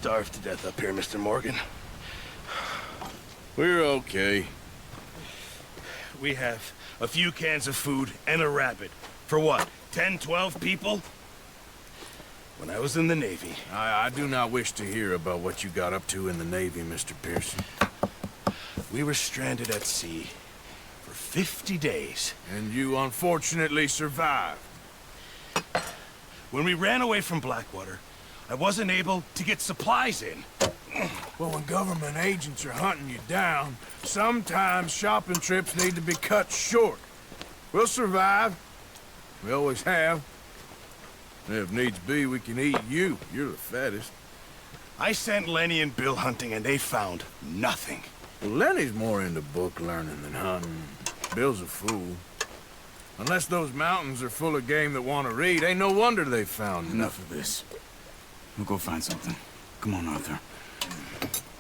starved to death up here, Mr. Morgan. We're okay. We have a few cans of food and a rabbit. For what, 10, 12 people? When I was in the Navy... I do not wish to hear about what you got up to in the Navy, Mr. Pearson. We were stranded at sea for 50 days. And you unfortunately survived. When we ran away from Blackwater, I wasn't able to get supplies in. Well, when government agents are hunting you down, sometimes shopping trips need to be cut short. We'll survive. We always have. If needs be, we can eat you. You're the fattest. I sent Lenny and Bill hunting, and they found nothing. Well, Lenny's more into book learning than hunting. Bill's a fool. Unless those mountains are full of game that want to read, ain't no wonder they found Enough of this. We'll go find something. Come on, Arthur.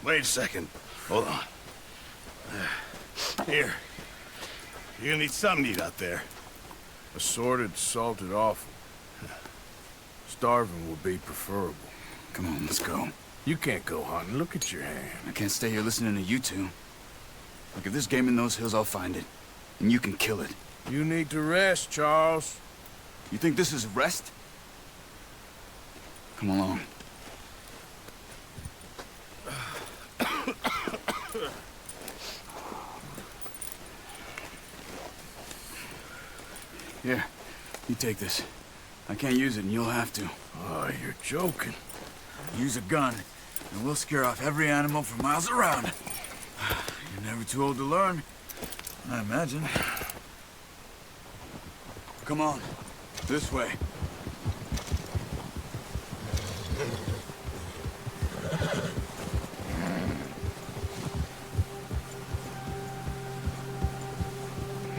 Wait a second. Hold on. Here. You're gonna need something to eat out there. assorted, salted offal. Starving would be preferable. Come on, let's go. You can't go hunting. Look at your hand. I can't stay here listening to you two. Look, if there's game in those hills, I'll find it. And you can kill it. You need to rest, Charles. You think this is rest? Come along. Here, you take this. I can't use it, and you'll have to. Oh, you're joking. Use a gun, and we'll scare off every animal for miles around. You're never too old to learn, I imagine. Come on, this way.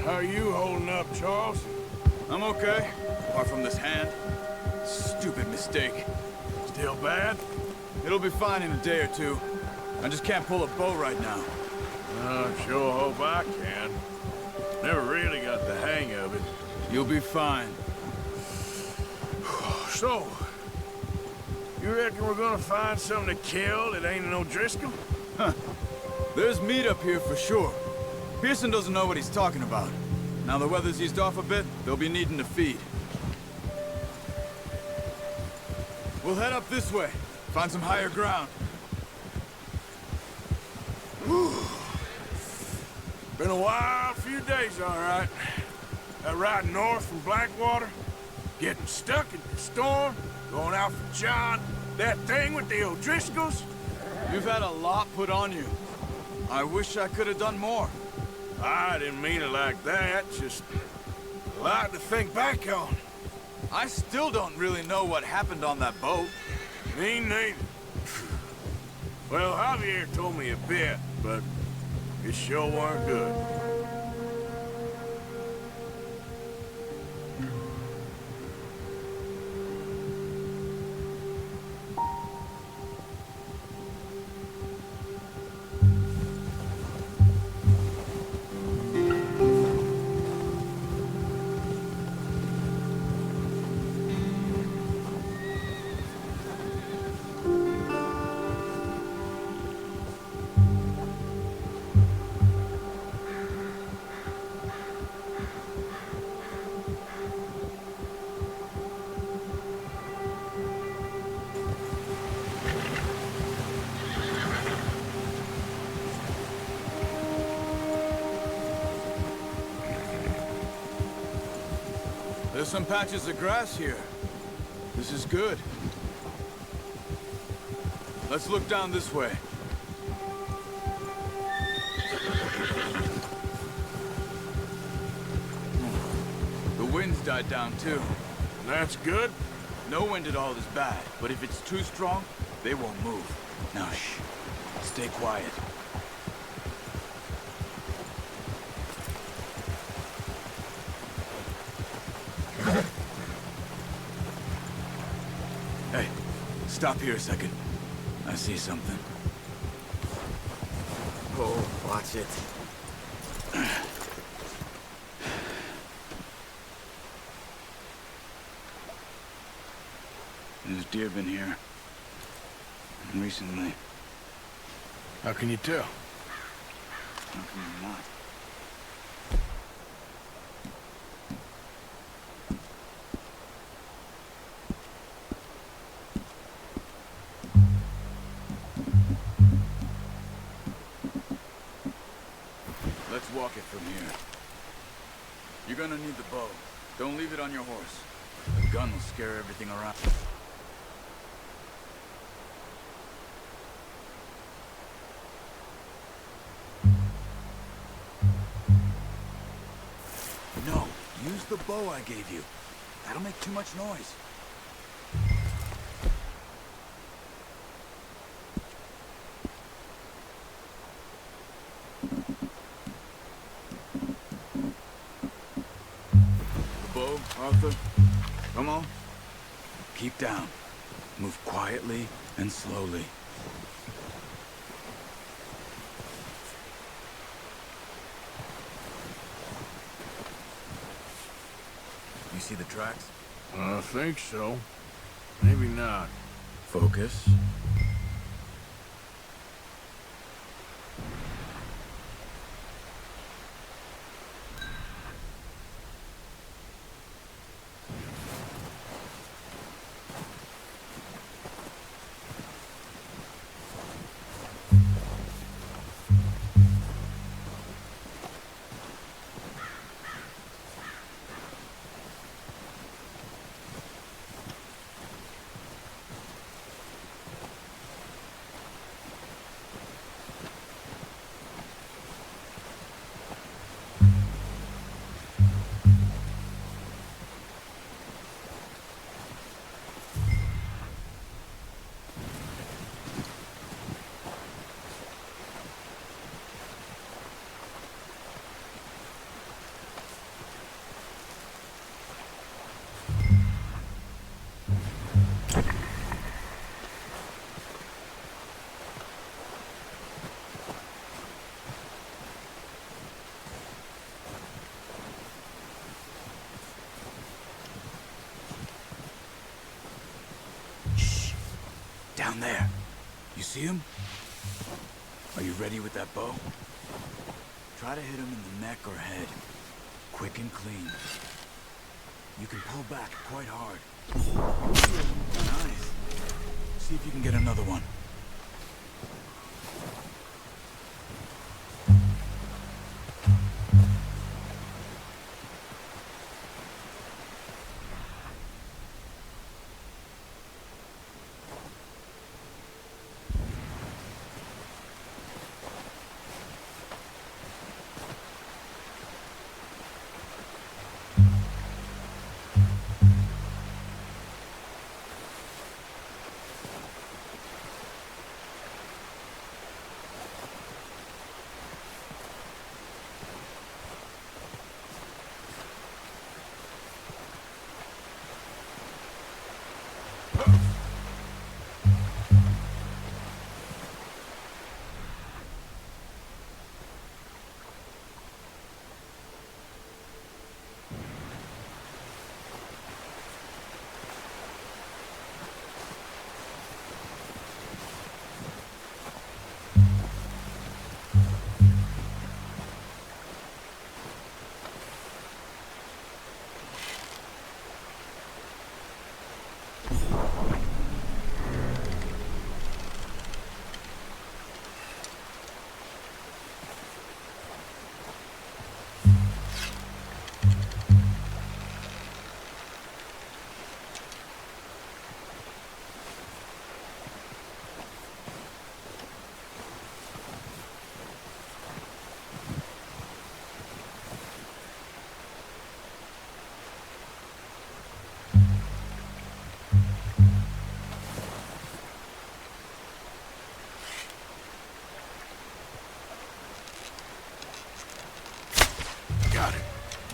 How are you holding up, Charles? I'm okay, apart from this hand. Stupid mistake. Still bad? It'll be fine in a day or two. I just can't pull a bow right now. I sure hope I can. Never really got the hang of it. You'll be fine. So, you reckon we're gonna find something to kill that ain't no Driscoll? Huh. There's meat up here for sure. Pearson doesn't know what he's talking about. Now the weather's eased off a bit, they'll be needing to feed. We'll head up this way. Find some higher ground. Whew. Been a wild few days, all right. That ride north from Blackwater, getting stuck in the storm, going out for John, that thing with the O'Driscolls. You've had a lot put on you. I wish I could have done more. I didn't mean it like that, just a lot to think back on. I still don't really know what happened on that boat. Me neither. Well, Javier told me a bit, but it sure weren't good. There's some patches of grass here. This is good. Let's look down this way. The wind's died down too. That's good. No wind at all is bad, but if it's too strong, they won't move. Now shh. Stay quiet. Hey, stop here a second. I see something. Oh, watch it. There's deer been here. recently. How can you tell? How can you not? Let's walk it from here. You're gonna need the bow. Don't leave it on your horse. The gun will scare everything around. No, use the bow I gave you. That'll make too much noise. The bow, Arthur. Come on. Keep down. Move quietly and slowly. You see the tracks? I think so. Maybe not. Focus. Down there. You see him? Are you ready with that bow? Try to hit him in the neck or head. Quick and clean. You can pull back quite hard. Nice. See if you can get another one.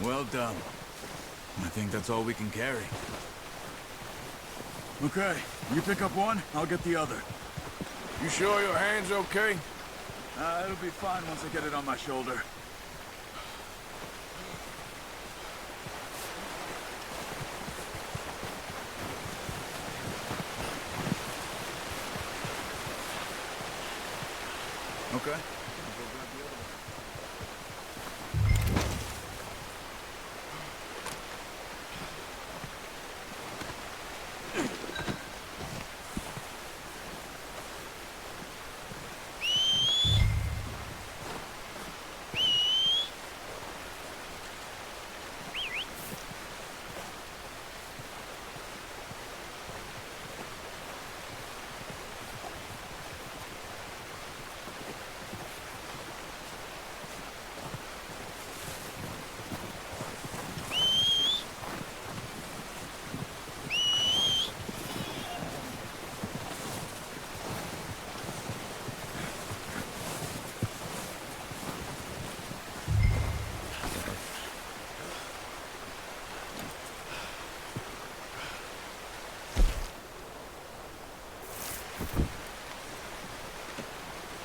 Well done. I think that's all we can carry. Okay, you pick up one, I'll get the other. You sure your hand's okay? It'll be fine once I get it on my shoulder. Okay. I'll go grab the other one.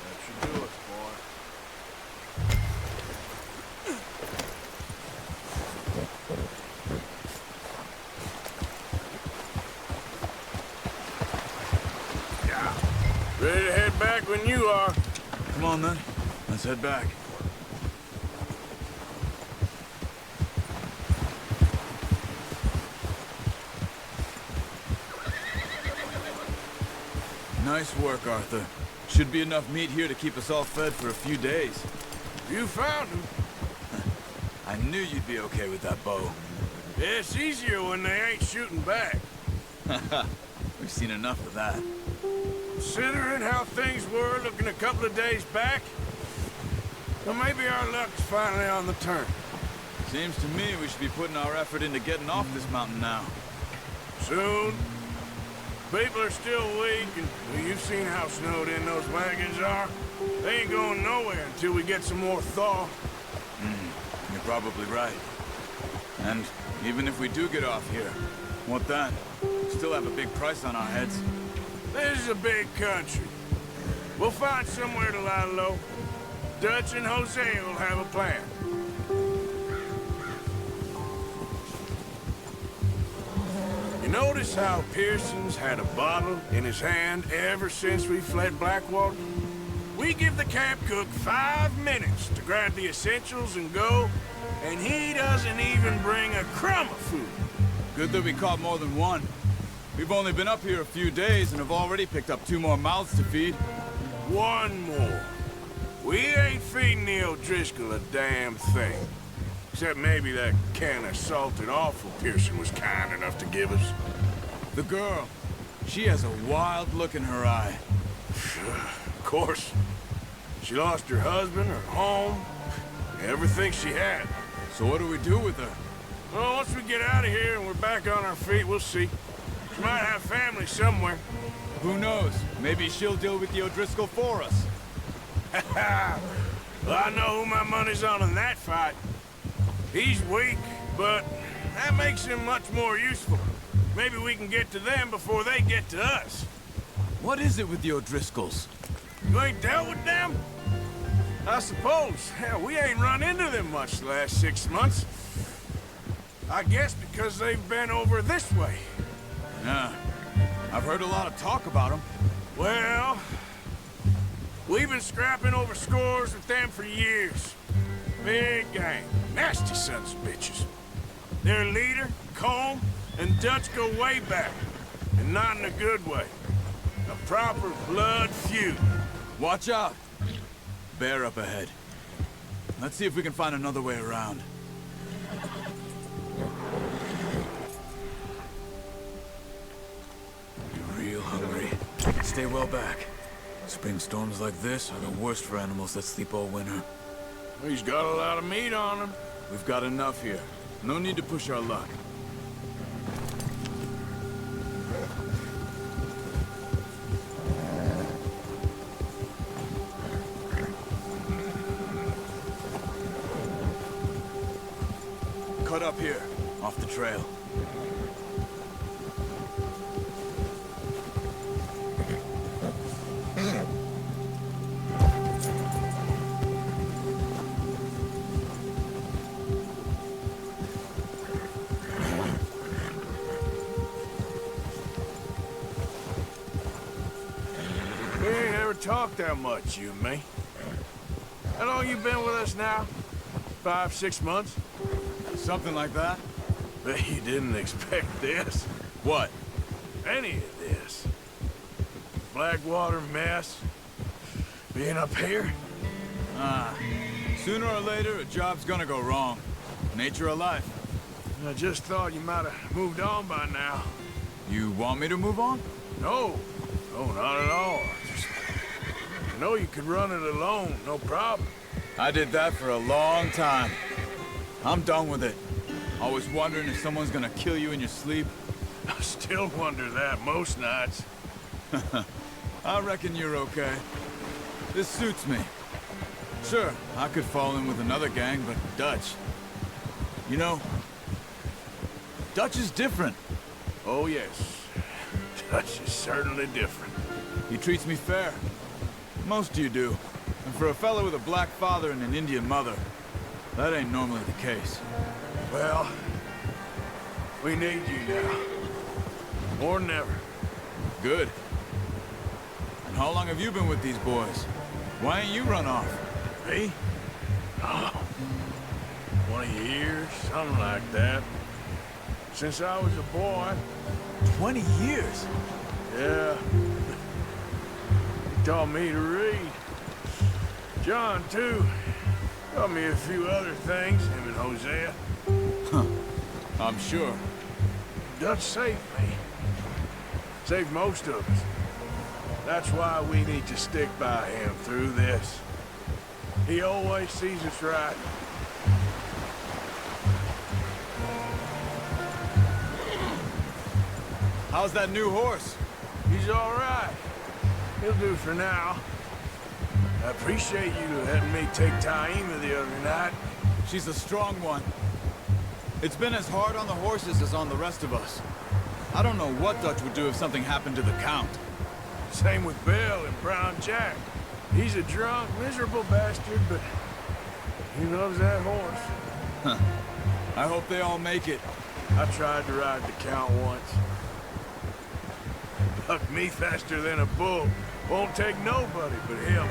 That should do it, boy. Yeah. Ready to head back when you are. Come on, then. Let's head back. Nice work, Arthur. Should be enough meat here to keep us all fed for a few days. You found him. I knew you'd be okay with that bow. Yeah, it's easier when they ain't shooting back. We've seen enough of that. Considering how things were looking a couple of days back, well, maybe our luck's finally on the turn. Seems to me we should be putting our effort into getting off this mountain now. Soon. People are still weak, and well, you've seen how snowed in those wagons are. They ain't going nowhere until we get some more thaw. You're probably right. And even if we do get off here, what then? We still have a big price on our heads. This is a big country. We'll find somewhere to lie low. Dutch and Jose will have a plan. You notice how Pearson's had a bottle in his hand ever since we fled Blackwater? We give the camp cook 5 minutes to grab the essentials and go, and he doesn't even bring a crumb of food. Good that we caught more than one. We've only been up here a few days and have already picked up 2 more mouths to feed. One more. We ain't feeding the O'Driscoll a damn thing. Except maybe that can of salted offal Pearson was kind enough to give us. The girl, she has a wild look in her eye. Of course. She lost her husband, her home, everything she had. So what do we do with her? Well, once we get out of here and we're back on our feet, we'll see. She might have family somewhere. Who knows? Maybe she'll deal with the O'Driscoll for us. Well, I know who my money's on in that fight. He's weak, but that makes him much more useful. Maybe we can get to them before they get to us. What is it with the O'Driscolls? You ain't dealt with them? I suppose. Hell, we ain't run into them much the last 6 months. I guess because they've been over this way. Yeah. I've heard a lot of talk about them. Well, we've been scrapping over scores with them for years. Big gang. Nasty sons of bitches. Their leader, Colm, and Dutch go way back. And not in a good way. A proper blood feud. Watch out! Bear up ahead. Let's see if we can find another way around. You're real hungry. Stay well back. Spring storms like this are the worst for animals that sleep all winter. He's got a lot of meat on him. We've got enough here. No need to push our luck. Cut up here, off the trail. We ain't ever talked that much, you and me. How long you been with us now? 5, 6 months? Something like that? Bet you didn't expect this. What? Any of this. Blackwater mess. Being up here? Sooner or later, a job's gonna go wrong. Nature of life. I just thought you might have moved on by now. You want me to move on? No. No, not at all. Just... I know you could run it alone, no problem. I did that for a long time. I'm done with it. Always wondering if someone's gonna kill you in your sleep. I still wonder that most nights. I reckon you're okay. This suits me. Sure, I could fall in with another gang, but Dutch... You know, Dutch is different. Oh, yes. Dutch is certainly different. He treats me fair. Most of you do. And for a fella with a black father and an Indian mother, that ain't normally the case. Well, we need you now. More than ever. Good. And how long have you been with these boys? Why ain't you run off? Me? Oh, 20 years, something like that. Since I was a boy. 20 years? Yeah. He taught me to read. John, too. Taught me a few other things, him and Hosea. Huh. I'm sure. Dutch saved me. Saved most of us. That's why we need to stick by him through this. He always sees us right. How's that new horse? He's all right. He'll do for now. I appreciate you letting me take Taima the other night. She's a strong one. It's been as hard on the horses as on the rest of us. I don't know what Dutch would do if something happened to the Count. Same with Bill and Brown Jack. He's a drunk, miserable bastard, but he loves that horse. Huh. I hope they all make it. I tried to ride the Count once. Bucked me faster than a bull. Won't take nobody but him.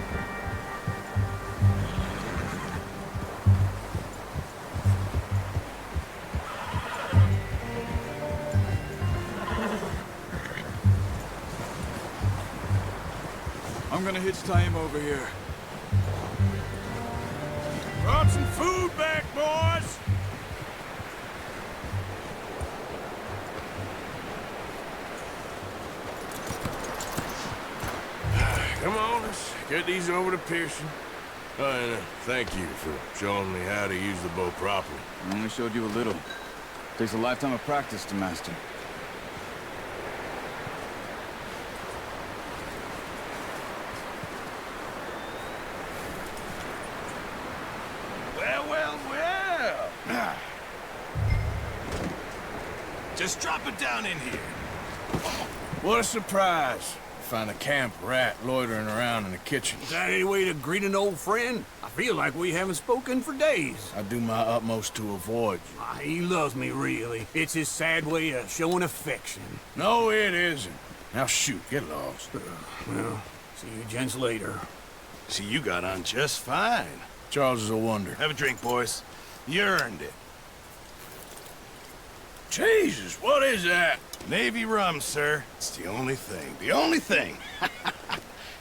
I'm gonna hitch Taima over here. Brought some food back, boys! Come on, let's get these over to Pearson. And thank you for showing me how to use the bow properly. I only showed you a little. Takes a lifetime of practice to master. Well, well, well. Just drop it down in here. What a surprise. Find a camp rat loitering around in the kitchen. Is that any way to greet an old friend? I feel like we haven't spoken for days. I do my utmost to avoid you. He loves me, really. It's his sad way of showing affection. No, it isn't. Now shoot, get lost. Well, see you gents later. See, you got on just fine. Charles is a wonder. Have a drink, boys. You earned it. Jesus, what is that? Navy rum, sir. It's the only thing. The only thing.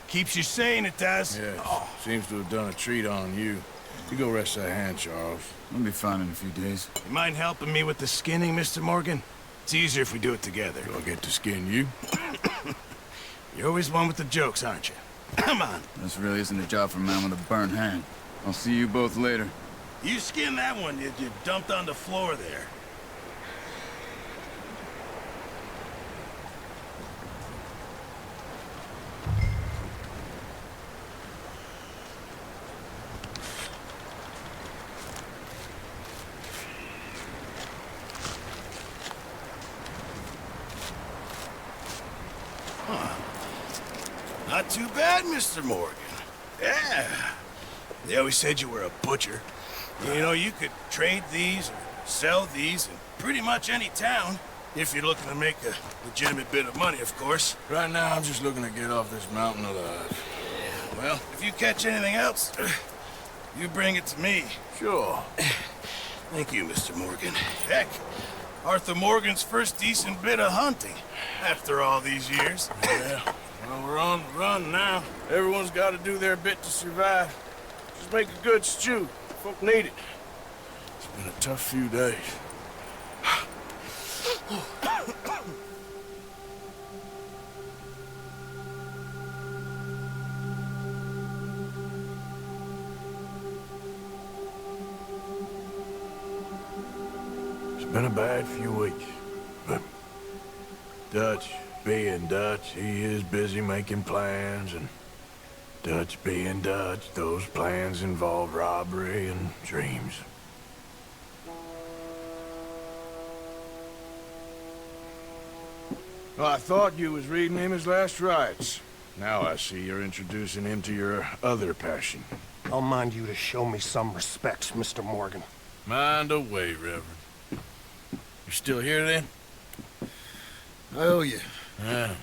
Keeps you sane, it does. Yes, seems to have done a treat on you. You go rest that hand, Charles. I'll be fine in a few days. You mind helping me with the skinning, Mr. Morgan? It's easier if we do it together. Do I get to skin you? You're always one with the jokes, aren't you? Come on. This really isn't a job for a man with a burnt hand. I'll see you both later. You skinned that one you dumped on the floor there. Not too bad, Mr. Morgan. Yeah. They always said you were a butcher. You know, you could trade these or sell these in pretty much any town. If you're looking to make a legitimate bit of money, of course. Right now, I'm just looking to get off this mountain alive. Well, if you catch anything else, you bring it to me. Sure. Thank you, Mr. Morgan. Heck, Arthur Morgan's first decent bit of hunting after all these years. Yeah, well, we're on the run now. Everyone's got to do their bit to survive. Just make a good stew. Folk need it. It's been a tough few days. It's been a bad few weeks, but Dutch being Dutch, he is busy making plans, and Dutch being Dutch, those plans involve robbery and dreams. Well, I thought you was reading him his last rites. Now I see you're introducing him to your other passion. I'll mind you to show me some respect, Mr. Morgan. Mind away, Reverend. You still here, then? I owe you. Yeah.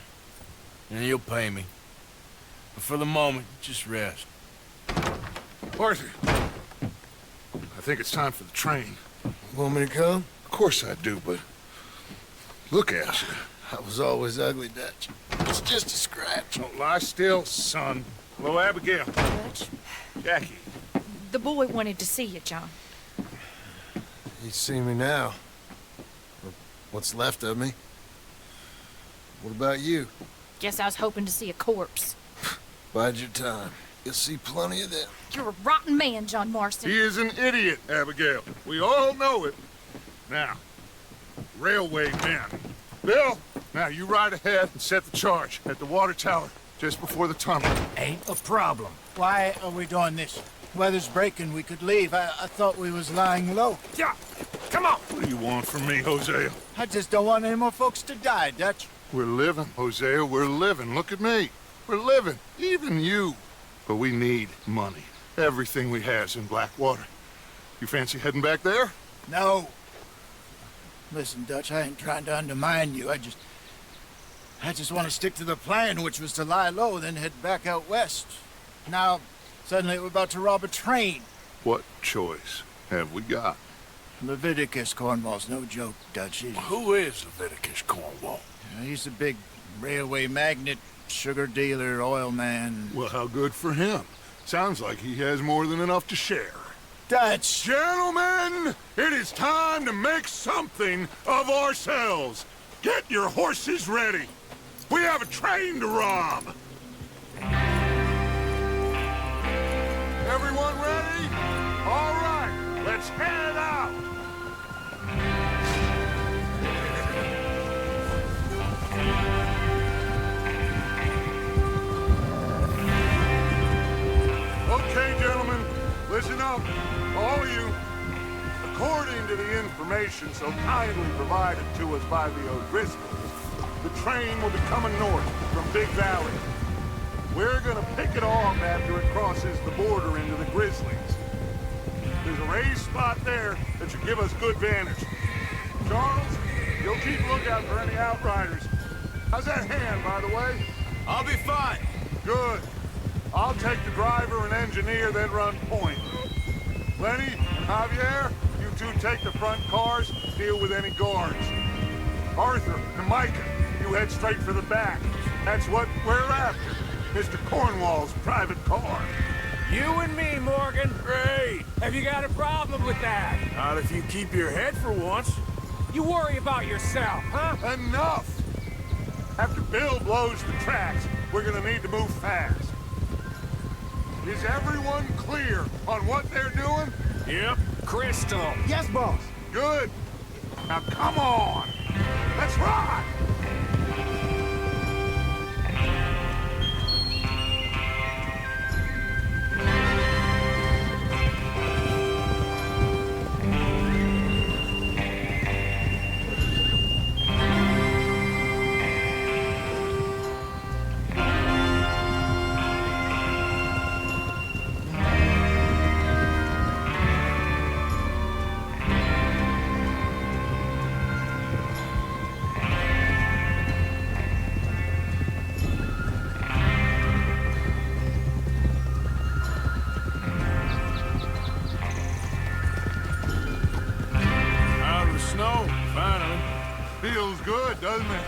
And you'll pay me. But for the moment, just rest. Arthur, I think it's time for the train. Want me to come? Of course I do, but look at you. I was always ugly, Dutch. It's just a scratch. Don't lie still, son. Hello, Abigail. Dutch, Jackie. the boy wanted to see you, John. You see me now. Or what's left of me. What about you? Guess I was hoping to see a corpse. Bide your time. You'll see plenty of them. You're a rotten man, John Marston. He is an idiot, Abigail. We all know it. Now, railway men. Bill, now you ride ahead and set the charge at the water tower just before the tunnel. Ain't a problem. Why are we doing this? Weather's breaking, we could leave. I thought we was lying low. Yeah, come on. What do you want from me, Hosea? I just don't want any more folks to die, Dutch. We're living, Hosea, we're living. Look at me. We're living, even you. But we need money. Everything we has in Blackwater. You fancy heading back there? No. Listen, Dutch, I ain't trying to undermine you. I just want to stick to the plan, which was to lie low, then head back out west. Now, suddenly we're about to rob a train. What choice have we got? Leviticus Cornwall's no joke, Dutch. Who is Leviticus Cornwall? He's a big railway magnate, sugar dealer, oil man. Well, how good for him. Sounds like he has more than enough to share. Dutch! Gentlemen, it is time to make something of ourselves. Get your horses ready. We have a train to rob. Everyone ready? All right, let's head out. Okay, gentlemen, listen up, all of you. According to the information so kindly provided to us by the O'Driscolls, the train will be coming north from Big Valley. We're gonna pick it off after it crosses the border into the Grizzlies. There's a raised spot there that should give us good vantage. Charles, you'll keep lookout for any outriders. How's that hand, by the way? I'll be fine. Good. I'll take the driver and engineer, then run point. Lenny and Javier, you two take the front cars, deal with any guards. Arthur and Micah, you head straight for the back. That's what we're after. Mr. Cornwall's private car. You and me, Morgan. Great! Have you got a problem with that? Not if you keep your head for once. You worry about yourself, huh? Enough! After Bill blows the tracks, we're gonna need to move fast. Is everyone clear on what they're doing? Yep. Crystal. Yes, boss. Good. Now come on! Let's ride! know, finally. Feels good, doesn't it?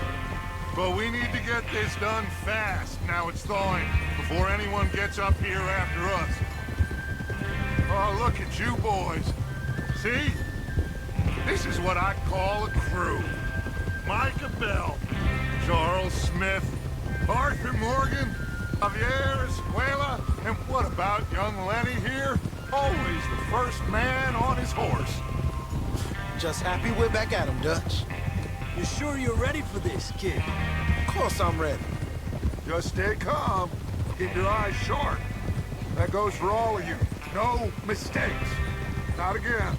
But we need to get this done fast. Now it's thawing, before anyone gets up here after us. Oh, look at you boys. See? This is what I call a crew. Micah Bell, Charles Smith, Arthur Morgan, Javier Escuela, and what about young Lenny here? Always the first man on his horse. Just happy we're back at him, Dutch. You sure you're ready for this, kid? Of course I'm ready. Just stay calm. Keep your eyes sharp. That goes for all of you. No mistakes. Not again.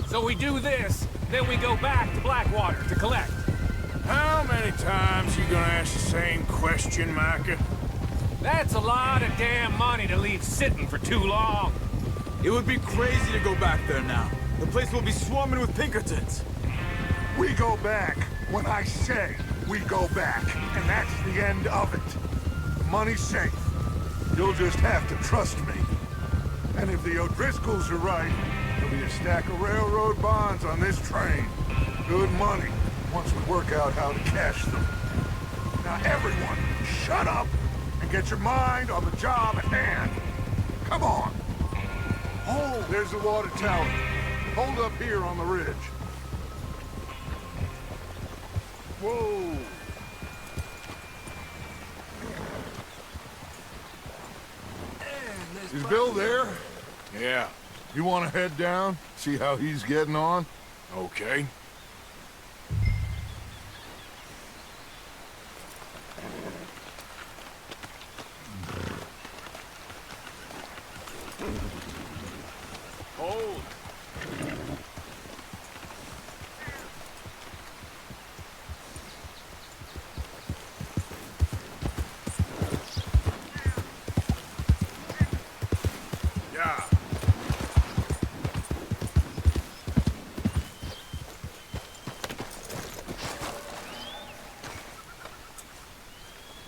So we do this, then we go back to Blackwater to collect. How many times you gonna ask the same question, Micah? That's a lot of damn money to leave sitting for too long. It would be crazy to go back there now. The place will be swarming with Pinkertons. We go back when I say we go back, and that's the end of it. The money's safe. You'll just have to trust me. And if the O'Driscolls are right, there'll be a stack of railroad bonds on this train. Good money, once we work out how to cash them. Now everyone, shut up and get your mind on the job at hand. Come on. Oh, there's the water tower. Hold up here on the ridge. Whoa! Is Bill there? Yeah, You want to head down? See how he's getting on? okay. Hold. Yeah.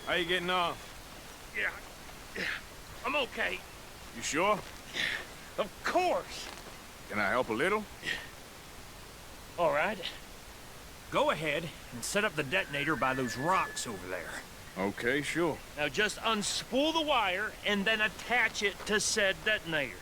How you getting on? Yeah, I'm okay. You sure? Of course. Can I help a little? All right. Go ahead and set up the detonator by those rocks over there. Okay, sure. Now just unspool the wire and then attach it to said detonator.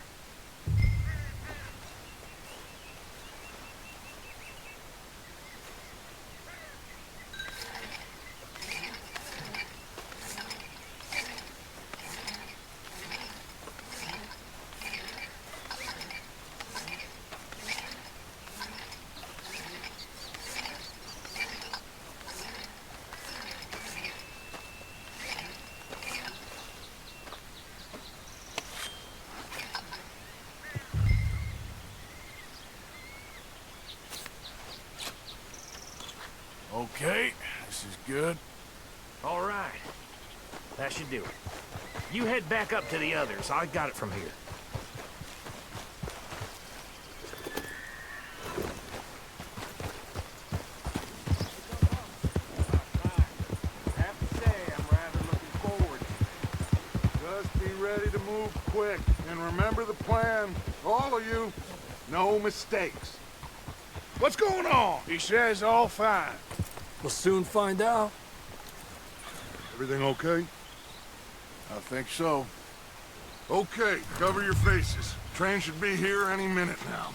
Okay, this is good. All right. That should do it. You head back up to the others. I got it from here. I have to say, I'm rather looking forward. Just be ready to move quick. And remember the plan. All of you, no mistakes. What's going on? He says all fine. We'll soon find out. Everything okay? I think so. Okay, cover your faces. Train should be here any minute now.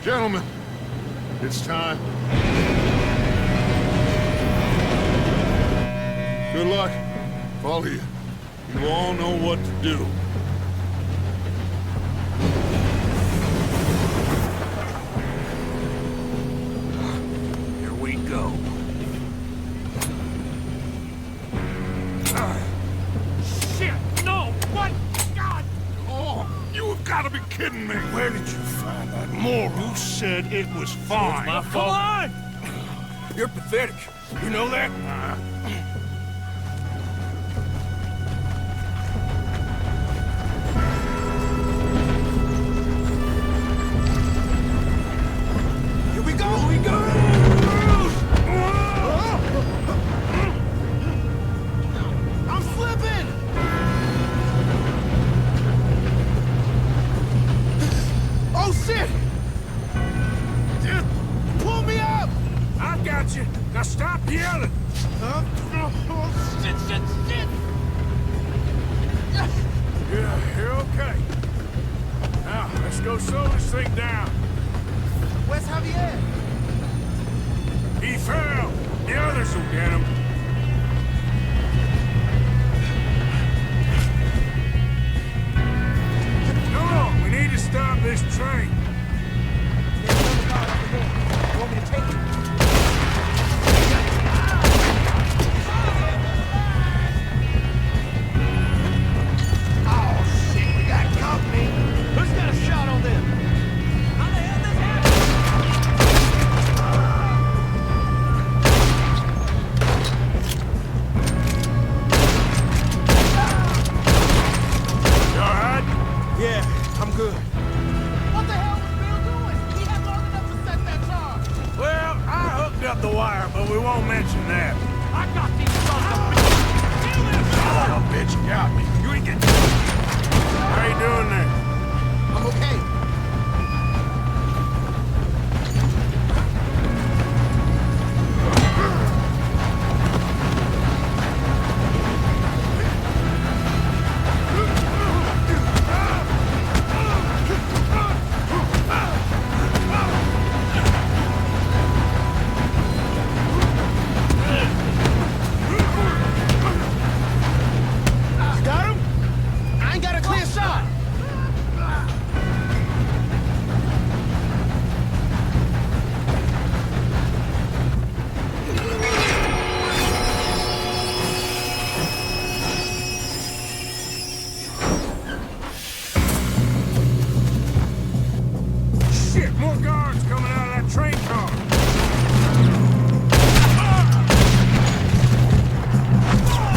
Gentlemen, it's time. Good luck. Follow you. You all know what to do. Here we go. Shit! No! What? God! Oh, you have got to be kidding me. Where did you find that moron? You said it was fine. My Come fault. on! You're pathetic. You know that? Okay. Just pull me up! I've got you. Now stop yelling. Shit, shit, shit! Yeah, you're okay. Now, let's go slow this thing down. Where's Javier? He fell. The others will get him. Come on, we need to stop this train. There's another guard up ahead. You want me to take it? Oh, shit, we got company. Who's got a shot on them? How the hell this happened? You all right? Yeah, I'm good. What the hell was Bill doing? He had long enough to set that charge. Well, I hooked up the wire, but we won't mention that. I got these sons of bitches. Son of a bitch got me. You ain't getting... How you doing there? I'm okay. Got him? I ain't got a clear shot. Shit, more guards coming out of that train car.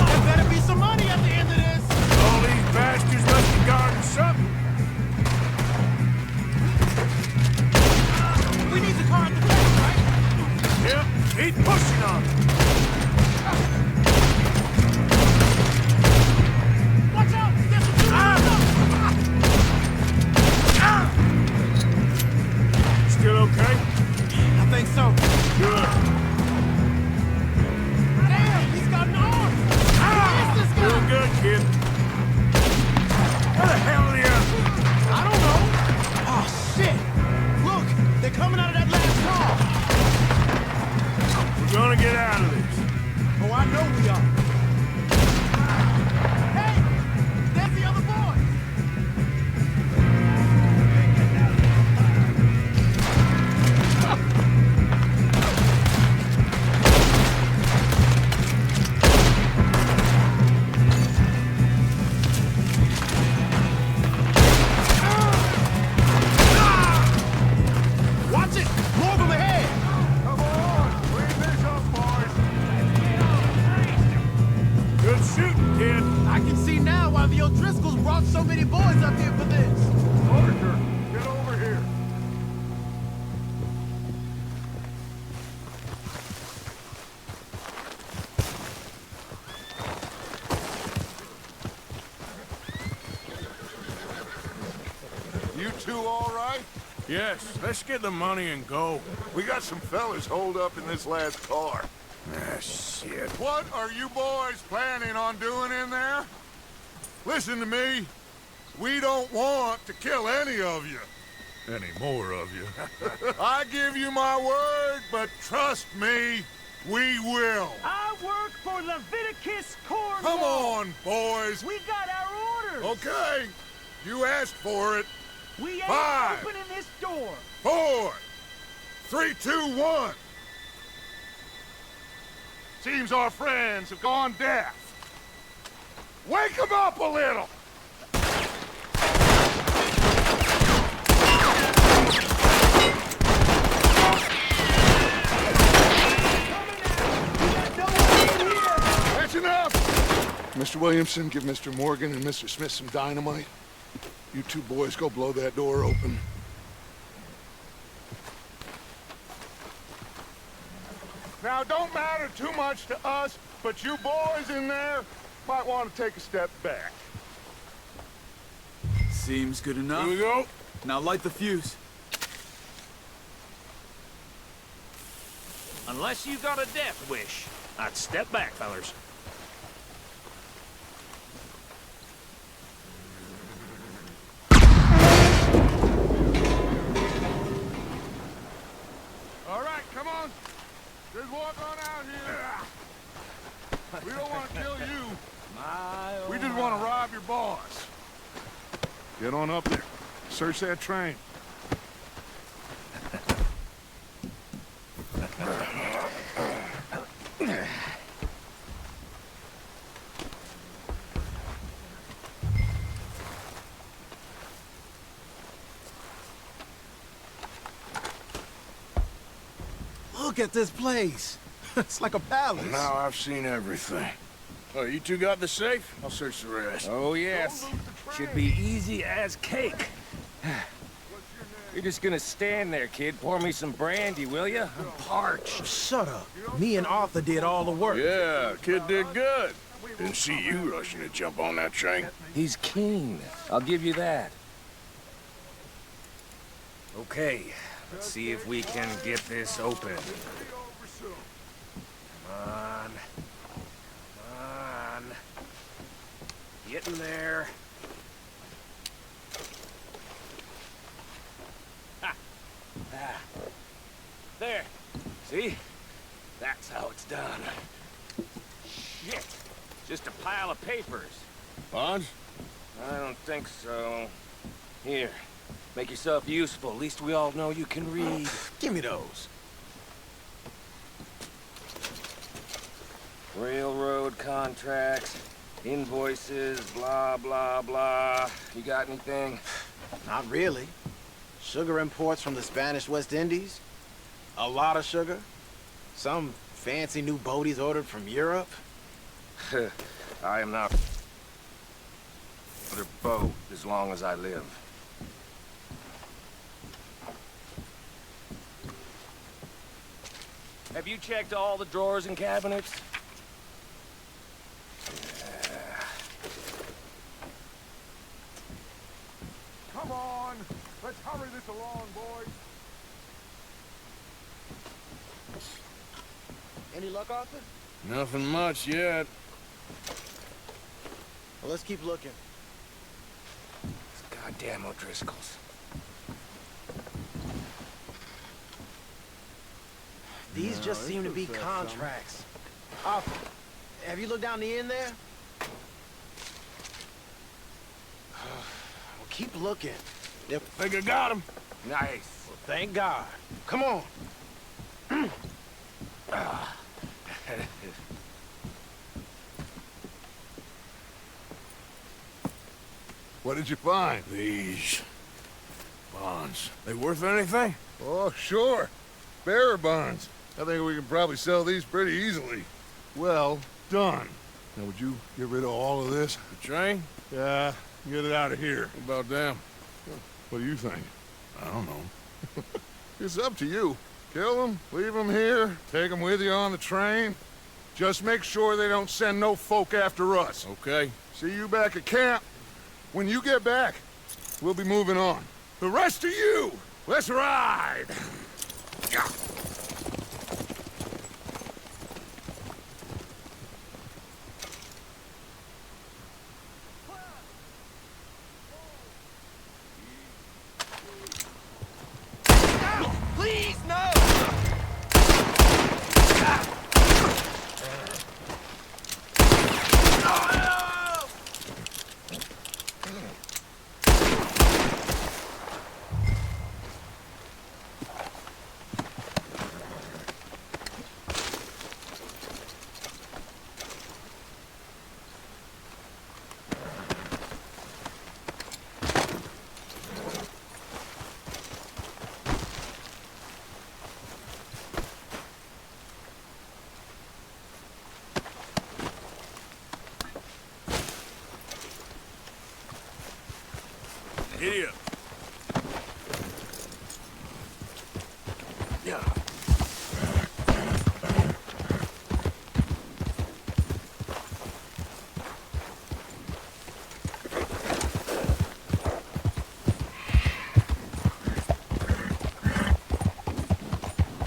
There better be some money at the end of this. All these bastards must be guarding something. We need the car at the back, right? Yep, keep pushing on it. Watch out! There's some Still okay? I think so. Good. Damn, he's got an arm! Who is this Doing guy? good, kid. Where the hell are the others? I don't know. Oh, shit! Look, they're coming out of that last car. We're gonna get out of this. Oh, I know we are. Hey, there's the other boys. Watch it! More of them ahead! Come on, clean this up, boys. Good shooting, kid. I can see now why the O'Driscolls brought so many boys up here for this. Parker, get over here. You two all right? Yes, let's get the money and go. We got some fellas holed up in this last car. Ah, shit. What are you boys planning on doing in there? Listen to me. We don't want to kill any of you. Any more of you? I give you my word, but trust me, we will. I work for Leviticus Corps. Come on, boys. We got our orders. Okay, you asked for it. We ain't 5, opening this door. 4, 3, 2, 1. Seems our friends have gone deaf. Wake them up a little. That's enough. Mr. Williamson, give Mr. Morgan and Mr. Smith some dynamite. You two boys go blow that door open. Now, don't matter too much to us, but you boys in there might want to take a step back. Seems good enough. Here we go. Now light the fuse. Unless you got a death wish, I'd step back, fellers. All right, come on. Just walk on out here. We don't want to kill you. We just want to rob your boss. Get on up there. Search that train. Look at this place. It's like a palace. Now I've seen everything. Oh, you two got the safe? I'll search the rest. Oh, yes. Should be easy as cake. You're just gonna stand there, kid. Pour me some brandy, will ya? I'm parched. Shut up. Me and Arthur did all the work. Yeah, kid did good. Didn't see you rushing to jump on that train. He's keen. I'll give you that. Okay, let's see if we can get this open. Come on. Come on. Get in there. Ha! Ah. There. See? That's how it's done. Shit. Just a pile of papers. Bonds? I don't think so. Here. Make yourself useful. At least we all know you can read. Give me those. Railroad contracts, invoices, blah, blah, blah. You got anything? Not really. Sugar imports from the Spanish West Indies. A lot of sugar. Some fancy new boaties ordered from Europe. I am not another boat as long as I live. Have you checked all the drawers and cabinets? Come on. Let's hurry this along, boys. Any luck, Arthur? Nothing much yet. Well, let's keep looking. These goddamn O'Driscolls. These just seem to be contracts. Arthur, have you looked down the end there? Well, keep looking. Yep. Think I got him. Nice. Well, thank God. Come on. What did you find? These bonds. They worth anything? Oh, sure. Bearer bonds. I think we can probably sell these pretty easily. Well done. Now, would you get rid of all of this? The train? Yeah, get it out of here. What about them? What do you think? I don't know. It's up to you. Kill them, leave them here, take them with you on the train. Just make sure they don't send no folk after us. Okay. See you back at camp. When you get back, we'll be moving on. The rest of you, let's ride! Please, no! Giddy up. Yeah.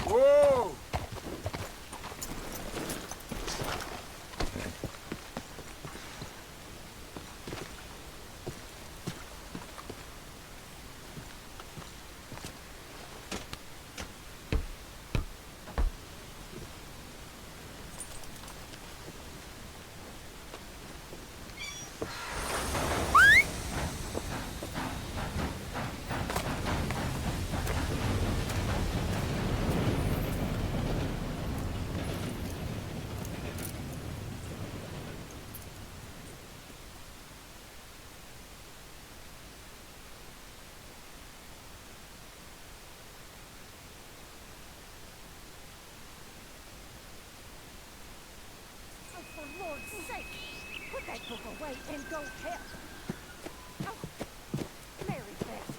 Whoa! and go help. Oh, Mary Beth.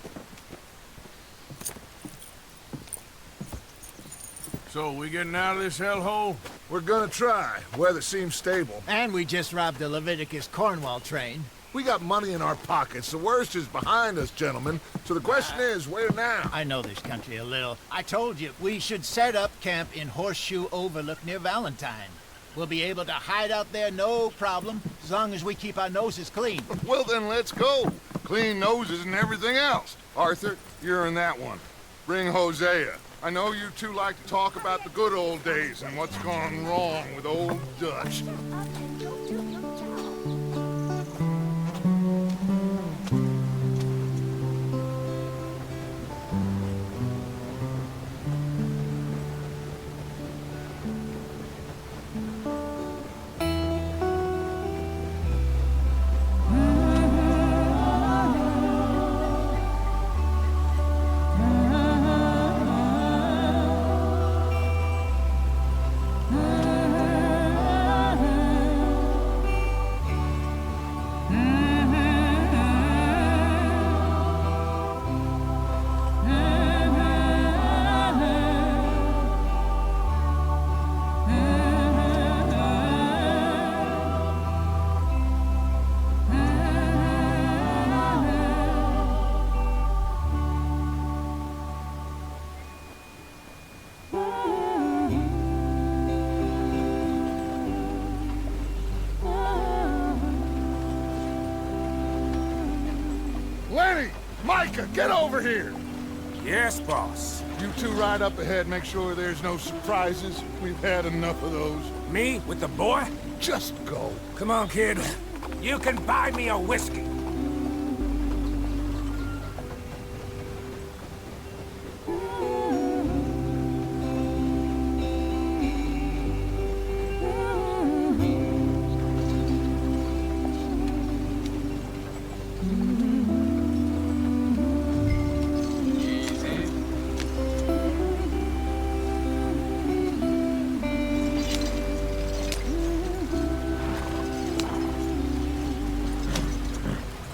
So, we getting out of this hellhole? We're gonna try. Weather seems stable. And we just robbed the Leviticus Cornwall train. We got money in our pockets. The worst is behind us, gentlemen. So the question is, where now? I know this country a little. I told you, we should set up camp in Horseshoe Overlook near Valentine. We'll be able to hide out there no problem, as long as we keep our noses clean. Well, then let's go. Clean noses and everything else. Arthur, you're in that one. Bring Hosea. I know you two like to talk about the good old days and what's gone wrong with old Dutch. Lenny! Micah, get over here! Yes, boss. You two ride up ahead, make sure there's no surprises. We've had enough of those. Me with the boy? Just go. Come on, kid. You can buy me a whiskey.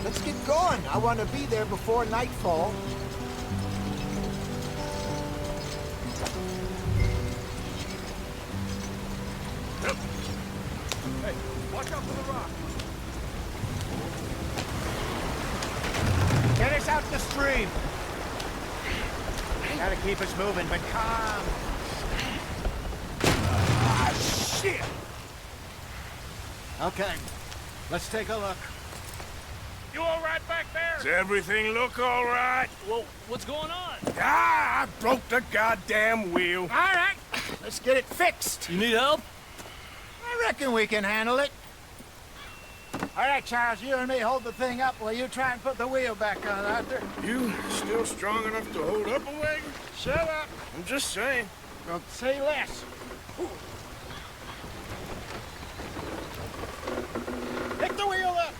Let's get going. I want to be there before nightfall. Hey, watch out for the rock. Get us out the stream. Gotta keep us moving, but calm. Ah, shit! Okay, let's take a look. You all right back there? Does everything look all right? Well, what's going on? Ah, I broke the goddamn wheel. All right, let's get it fixed. You need help? I reckon we can handle it. All right, Charles, you and me hold the thing up while you try and put the wheel back on, Arthur. You still strong enough to hold up a wagon? Shut up. I'm just saying. Don't say less. Pick the wheel up.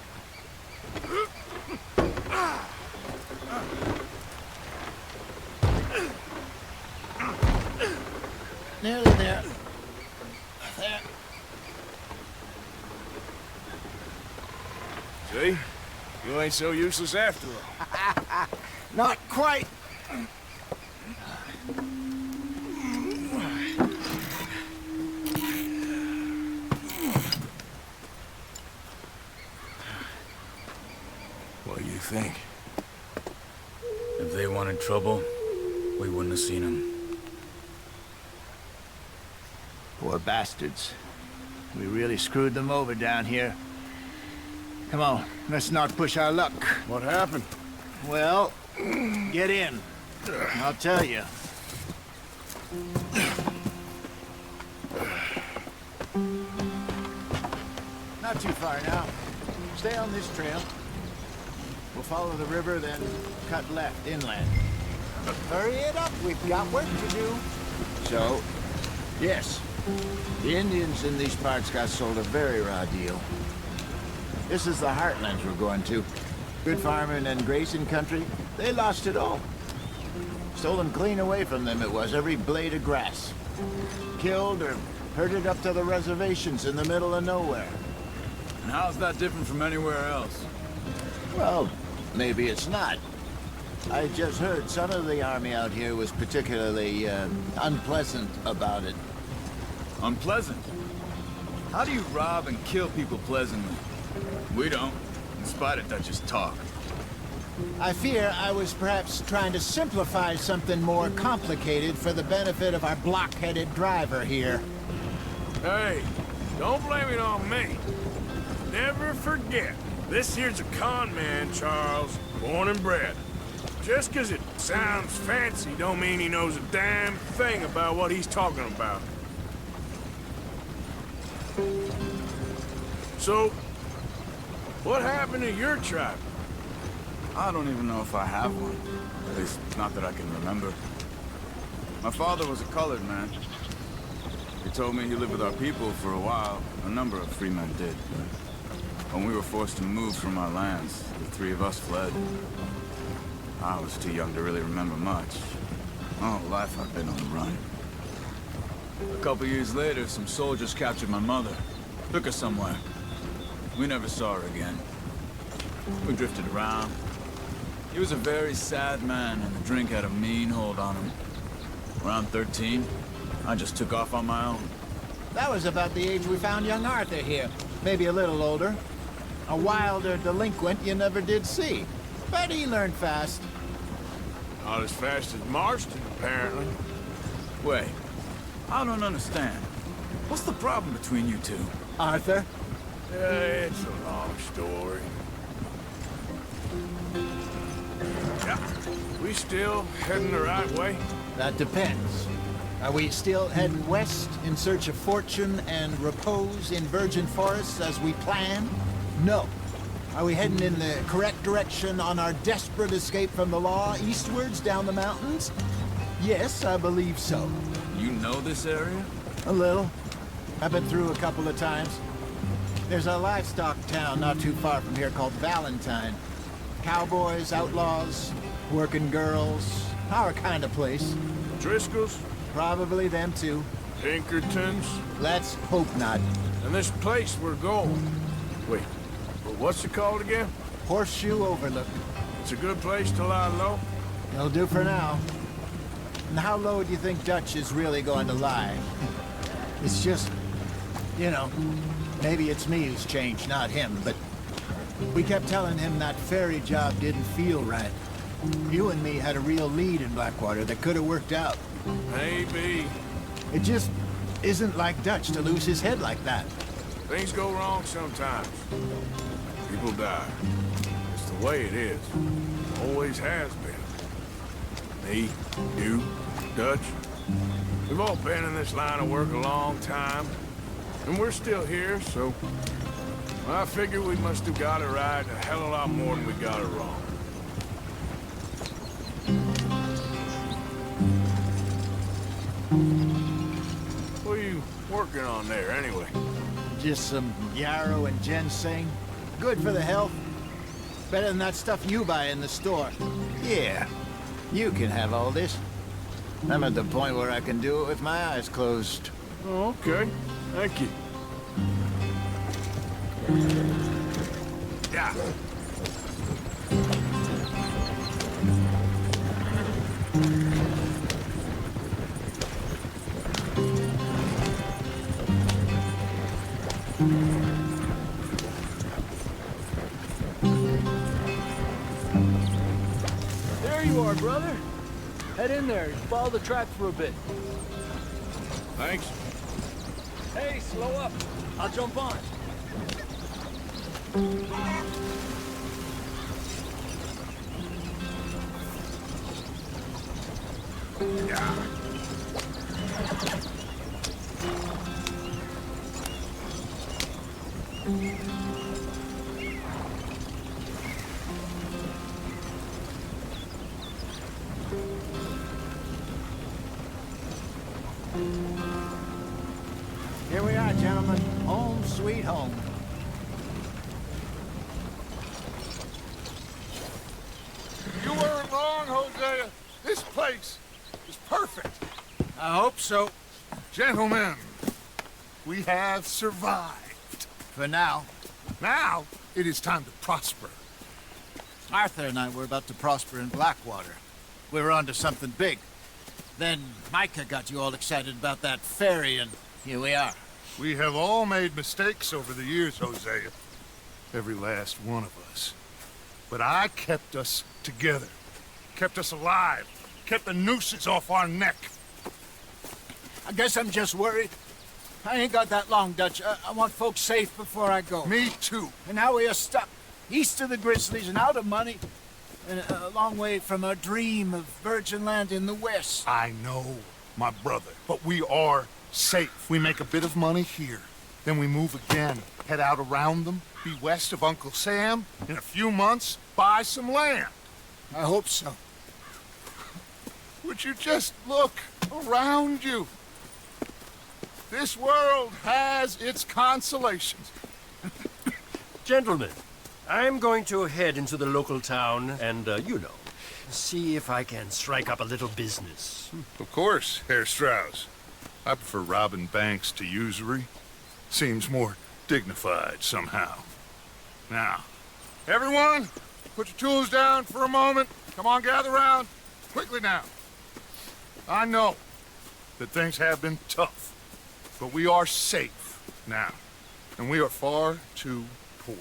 Nearly there. There. See? You ain't so useless after all. Not quite. What do you think? If they wanted trouble, we wouldn't have seen them. Poor bastards. We really screwed them over down here. Come on, let's not push our luck. What happened? Well, get in. I'll tell you. Not too far now. Stay on this trail. We'll follow the river, then cut left inland. Hurry it up, we've got work to do. So, yes, the Indians in these parts got sold a very raw deal. This is the heartlands we're going to. Good farming and grazing country, they lost it all. Stolen clean away from them it was, every blade of grass. Killed or herded up to the reservations in the middle of nowhere. And how's that different from anywhere else? Well, maybe it's not. I just heard some of the army out here was particularly unpleasant about it. Unpleasant? How do you rob and kill people pleasantly? We don't, in spite of Dutch's talk. I fear I was perhaps trying to simplify something more complicated for the benefit of our block-headed driver here. Hey, don't blame it on me. Never forget, this here's a con man, Charles, born and bred. Just 'cause it sounds fancy don't mean he knows a damn thing about what he's talking about. So, what happened to your tribe? I don't even know if I have one. At least, not that I can remember. My father was a colored man. He told me he lived with our people for a while. A number of free men did. When we were forced to move from our lands, the three of us fled. I was too young to really remember much. My whole life I've been on the run. A couple years later, some soldiers captured my mother. Took her somewhere. We never saw her again. We drifted around. He was a very sad man, and the drink had a mean hold on him. Around 13, I just took off on my own. That was about the age we found young Arthur here. Maybe a little older. A wilder delinquent you never did see. But he learned fast. Not as fast as Marston, apparently. Wait, I don't understand. What's the problem between you two? Arthur? It's a long story. Yeah, we still heading the right way? That depends. Are we still heading west in search of fortune and repose in virgin forests as we planned? No. Are we heading in the correct direction on our desperate escape from the law eastwards down the mountains? Yes, I believe so. You know this area? A little. I've been through a couple of times. There's a livestock town not too far from here called Valentine. Cowboys, outlaws, working girls, our kind of place. Driscoll's? Probably them too. Pinkertons? Let's hope not. And this place we're going. Wait, but what's it called again? Horseshoe Overlook. It's a good place to lie low? It'll do for now. And how low do you think Dutch is really going to lie? It's just, you know, maybe it's me who's changed, not him, but we kept telling him that ferry job didn't feel right. You and me had a real lead in Blackwater that could have worked out. Maybe. It just isn't like Dutch to lose his head like that. Things go wrong sometimes. People die. It's the way it is. Always has been. Me, you, Dutch. We've all been in this line of work a long time. And we're still here, so... I figure we must have got it right a hell of a lot more than we got it wrong. What are you working on there, anyway? Just some yarrow and ginseng. Good for the health. Better than that stuff you buy in the store. Yeah, you can have all this. I'm at the point where I can do it with my eyes closed. Oh, okay. Thank you. Yeah. There you are, brother. Head in there and follow the tracks for a bit. Thanks. Hey, slow up. I'll jump on. Yeah. Here we are, gentlemen. Home sweet home. You weren't wrong, Hosea. This place is perfect. I hope so. Gentlemen, we have survived. For now. Now, it is time to prosper. Arthur and I were about to prosper in Blackwater. We were onto something big. Then Micah got you all excited about that ferry, and here we are. We have all made mistakes over the years, Hosea. Every last one of us. But I kept us together. Kept us alive. Kept the nooses off our neck. I guess I'm just worried. I ain't got that long, Dutch. I want folks safe before I go. Me too. And now we are stuck east of the Grizzlies and out of money, and a long way from our dream of virgin land in the west. I know, my brother, but we are safe. We make a bit of money here, then we move again, head out around them, be west of Uncle Sam, in a few months, buy some land. I hope so. Would you just look around you? This world has its consolations. Gentlemen, I'm going to head into the local town and, see if I can strike up a little business. Of course, Herr Strauss. I prefer robbing banks to usury. Seems more dignified somehow. Now, everyone, put your tools down for a moment. Come on, gather round. Quickly now. I know that things have been tough, but we are safe now, and we are far too poor.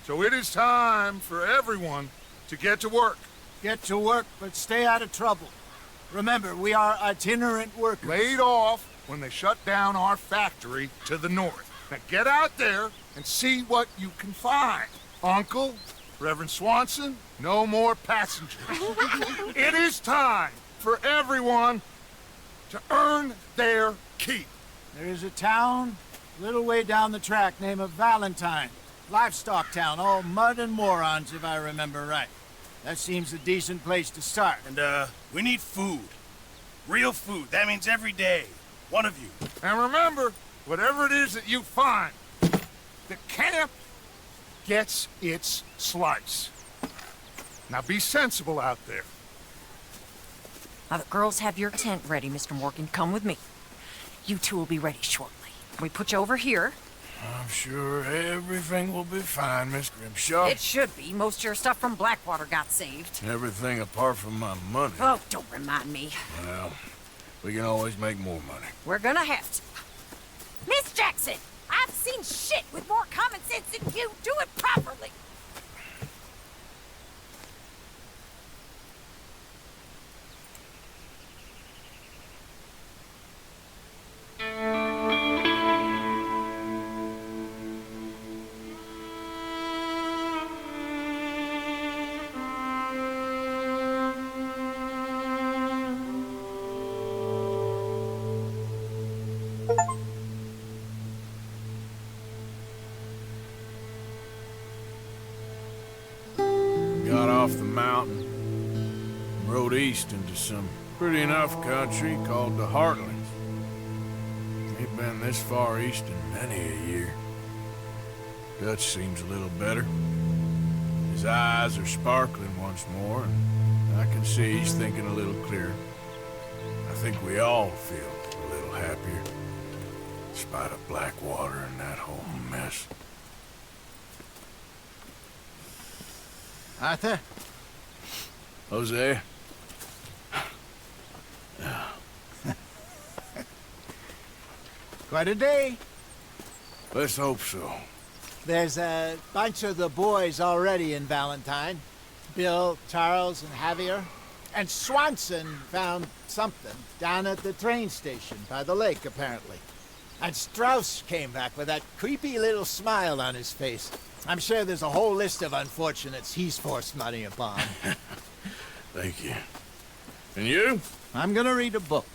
So it is time for everyone to get to work. Get to work, but stay out of trouble. Remember, we are itinerant workers. Laid off when they shut down our factory to the north. Now get out there and see what you can find. Uncle, Reverend Swanson, no more passengers. It is time for everyone to earn their keep. There is a town a little way down the track named Valentine. Livestock town, all mud and morons, if I remember right. That seems a decent place to start. And, we need food. Real food. That means every day. One of you. And remember, whatever it is that you find, the camp gets its slice. Now be sensible out there. Now the girls have your tent ready, Mr. Morgan. Come with me. You two will be ready shortly. We put you over here. I'm sure everything will be fine, Miss Grimshaw. It should be. Most of your stuff from Blackwater got saved. Everything apart from my money. Oh, don't remind me. Well, we can always make more money. We're gonna have to. Miss Jackson, I've seen shit with more common sense than you. Do it properly. Got off the mountain and rode east into some pretty enough country called the Heartlands. Ain't been this far east in many a year. Dutch seems a little better. His eyes are sparkling once more, and I can see he's thinking a little clearer. I think we all feel a little happier, in spite of Blackwater and that whole mess. Arthur? Jose? Quite a day. Let's hope so. There's a bunch of the boys already in Valentine. Bill, Charles, and Javier. And Swanson found something down at the train station by the lake, apparently. And Strauss came back with that creepy little smile on his face. I'm sure there's a whole list of unfortunates he's forced money upon. Thank you. And you? I'm gonna read a book.